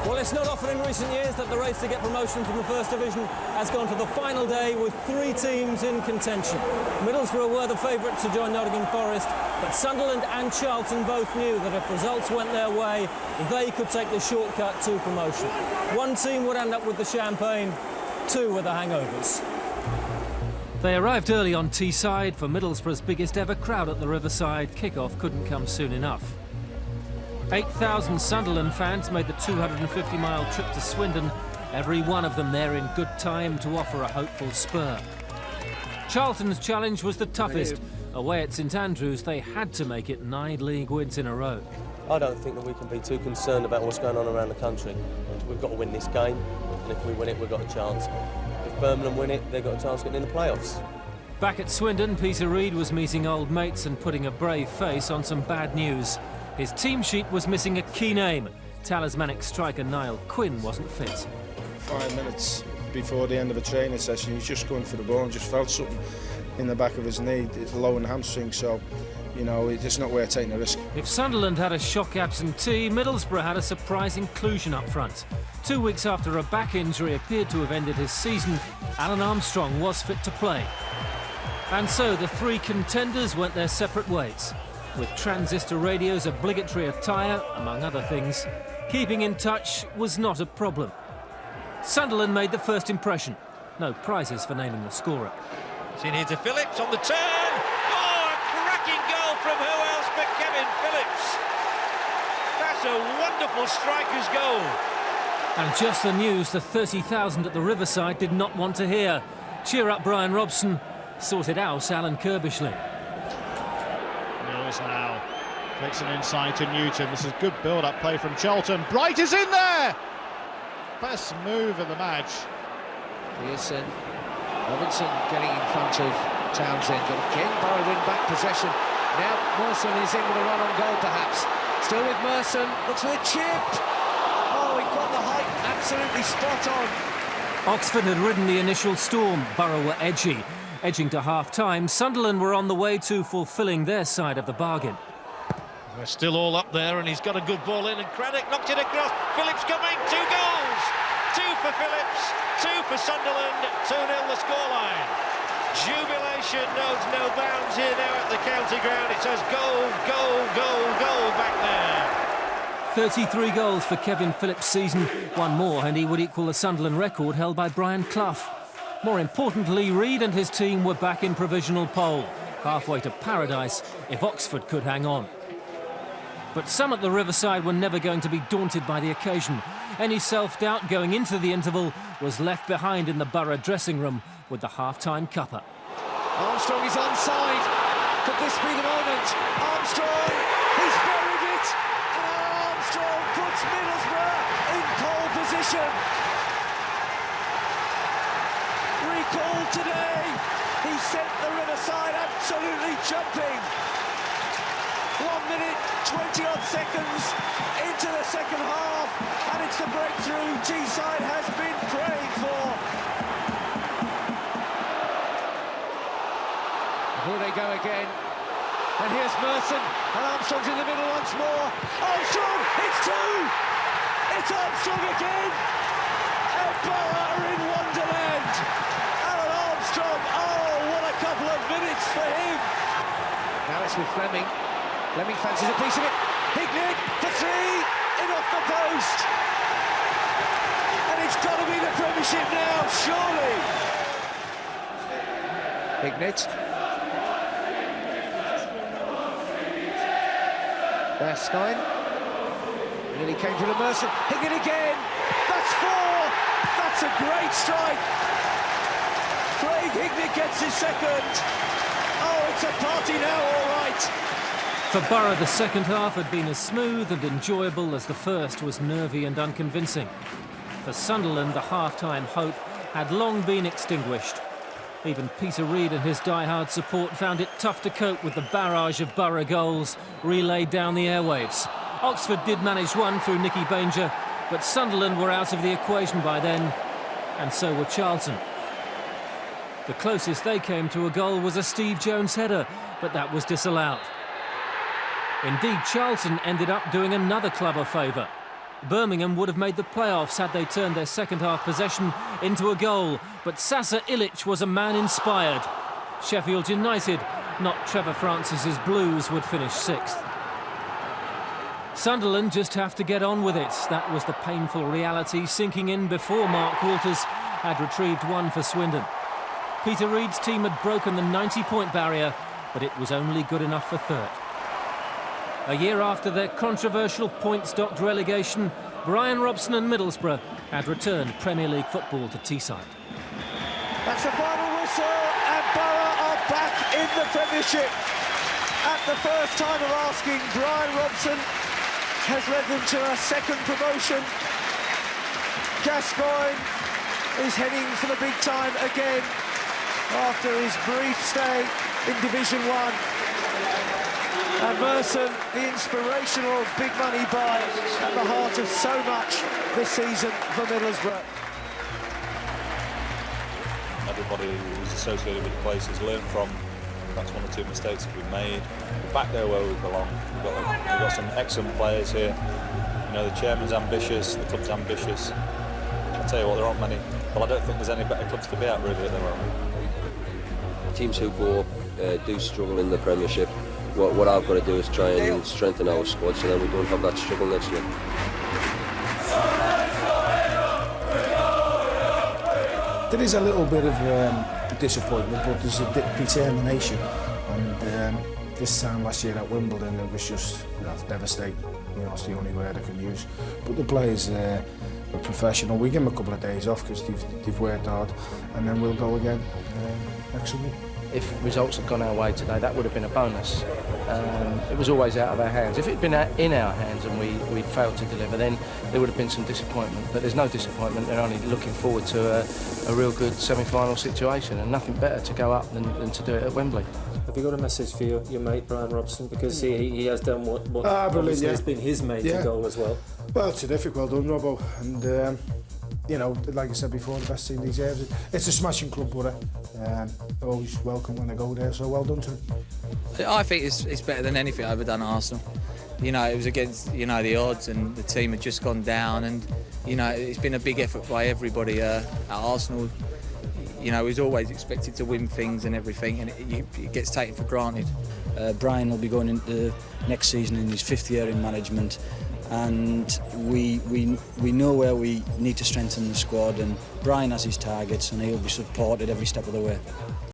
Well, it's not often in recent years that the race to get promotion from the First Division has gone to the final day with 3 teams in contention. Middlesbrough were the favourites to join Nottingham Forest, but Sunderland and Charlton both knew that if results went their way, they could take the shortcut to promotion. One team would end up with the champagne, 2 with the hangovers. They arrived early on Teesside for Middlesbrough's biggest ever crowd at the Riverside. Kick-off couldn't come soon enough. 8,000 Sunderland fans made the 250-mile trip to Swindon, every one of them there in good time to offer a hopeful spur. Charlton's challenge was the toughest. Away at St Andrews, they had to make it 9 league wins in a row. I don't think that we can be too concerned about what's going on around the country. We've got to win this game, and if we win it, we've got a chance. If Birmingham win it, they've got a chance of getting in the playoffs. Back at Swindon, Peter Reid was meeting old mates and putting a brave face on some bad news. His team sheet was missing a key name. Talismanic striker Niall Quinn wasn't fit. 5 minutes before the end of a training session, he's just going for the ball and just felt something in the back of his knee, low in the hamstring, so, you know, it's not worth taking a risk. If Sunderland had a shock absentee, Middlesbrough had a surprise inclusion up front. 2 weeks after a back injury appeared to have ended his season, Alan Armstrong was fit to play. And so the 3 contenders went their separate ways. With transistor radio's obligatory attire, among other things, keeping in touch was not a problem. Sunderland made the first impression. No prizes for naming the scorer. It's in here to Phillips on the turn. Oh, a cracking goal from who else but Kevin Phillips. That's a wonderful striker's goal. And just the news the 30,000 at the Riverside did not want to hear. Cheer up, Brian Robson. Sort it out, Alan Kirbishley. Now flicks it inside to Newton. This is good build-up play from Charlton. Bright is in there! Best move of the match. Pearson, Robinson getting in front of Townsend, but again Boro win back possession. Now Merson is in with a run on goal perhaps. Still with Merson, looks for the chip. Oh, he got the height absolutely spot on. Oxford had ridden the initial storm. Boro were edging to half-time. Sunderland were on the way to fulfilling their side of the bargain. They're still all up there, and he's got a good ball in, and Craddock knocked it across. Phillips coming, 2 goals! 2 for Phillips, 2 for Sunderland, 2-0 the scoreline. Jubilation knows no bounds here now at the county ground. It says goal, goal, goal, goal back there. 33 goals for Kevin Phillips' season. One more and he would equal the Sunderland record held by Brian Clough. More importantly, Reid and his team were back in provisional pole, halfway to paradise if Oxford could hang on. But some at the Riverside were never going to be daunted by the occasion. Any self-doubt going into the interval was left behind in the Boro dressing room with the half-time cuppa. Armstrong is onside. Could this be the moment? Armstrong, he's buried it! And Armstrong puts Middlesbrough in pole position. Recalled today, he sent the Riverside absolutely jumping. 1 minute, 20-odd seconds into the second half, and it's the breakthrough Teesside has been praying for. Here they go again, and here's Merson, and Armstrong's in the middle once more. Armstrong, it's 2! It's Armstrong again! And Boro are in Wonderland! Alan Armstrong, oh, what a couple of minutes for him! Now it's with Fleming. Fleming fancies a piece of it. Hignett for 3, in off the post. And it's got to be the Premiership now, surely. Hignett. Erskine. Nearly came to the Merson. Hignett again. That's 4. That's a great strike. Craig Hignett gets his second. Oh, it's a party now, all right. For Boro, the second half had been as smooth and enjoyable as the first was nervy and unconvincing. For Sunderland, the half-time hope had long been extinguished. Even Peter Reid and his die-hard support found it tough to cope with the barrage of Boro goals relayed down the airwaves. Oxford did manage one through Nicky Banger, but Sunderland were out of the equation by then, and so were Charlton. The closest they came to a goal was a Steve Jones header, but that was disallowed. Indeed, Charlton ended up doing another club a favour. Birmingham would have made the playoffs had they turned their second-half possession into a goal, but Sasa Ilic was a man inspired. Sheffield United, not Trevor Francis's Blues, would finish 6th. Sunderland just have to get on with it. That was the painful reality sinking in before Mark Walters had retrieved one for Swindon. Peter Reid's team had broken the 90-point barrier, but it was only good enough for 3rd. A year after their controversial points-docked relegation, Brian Robson and Middlesbrough had returned Premier League football to Teesside. That's the final whistle, and Boro are back in the Premiership. At the first time of asking, Brian Robson has led them to a 2nd promotion. Gascoigne is heading for the big time again after his brief stay in Division 1. And Merson, the inspirational big money buy at the heart of so much this season for Middlesbrough. Everybody who's associated with the place has learned from perhaps 1 or 2 mistakes that we've made. We're back there where we belong. We've got some excellent players here. You know, the chairman's ambitious, the club's ambitious. I tell you what, there aren't many. Well, I don't think there's any better clubs to be at really at the moment. Teams who go up do struggle in the Premiership. What I've got to do is try and strengthen our squad so then we don't have that struggle next year. There is a little bit of disappointment, but there's a determination. And this time last year at Wimbledon, it was just devastating. You know, it's the only word I can use. But the players were professional. We give them a couple of days off because they've worked hard, and then we'll go again next Sunday. If results had gone our way today, that would have been a bonus. It was always out of our hands. If it had been in our hands and we'd failed to deliver, then there would have been some disappointment. But there's no disappointment. They're only looking forward to a real good semi-final situation, and nothing better to go up than to do it at Wembley. Have you got a message for your mate Brian Robson? Because he has done what brilliant, has been his major goal as well. Well, terrific, well done, Robbo. And you know, like I said before, the best team deserves it. It's a smashing club, Boro. Always welcome when I go there, so well done to him. I think it's better than anything I've ever done at Arsenal. You know, it was against, you know, the odds, and the team had just gone down, and, you know, it's been a big effort by everybody at Arsenal. You know, he's always expected to win things and everything, and it gets taken for granted. Brian will be going into next season in his 5th year in management, and we know where we need to strengthen the squad, and Brian has his targets and he'll be supported every step of the way.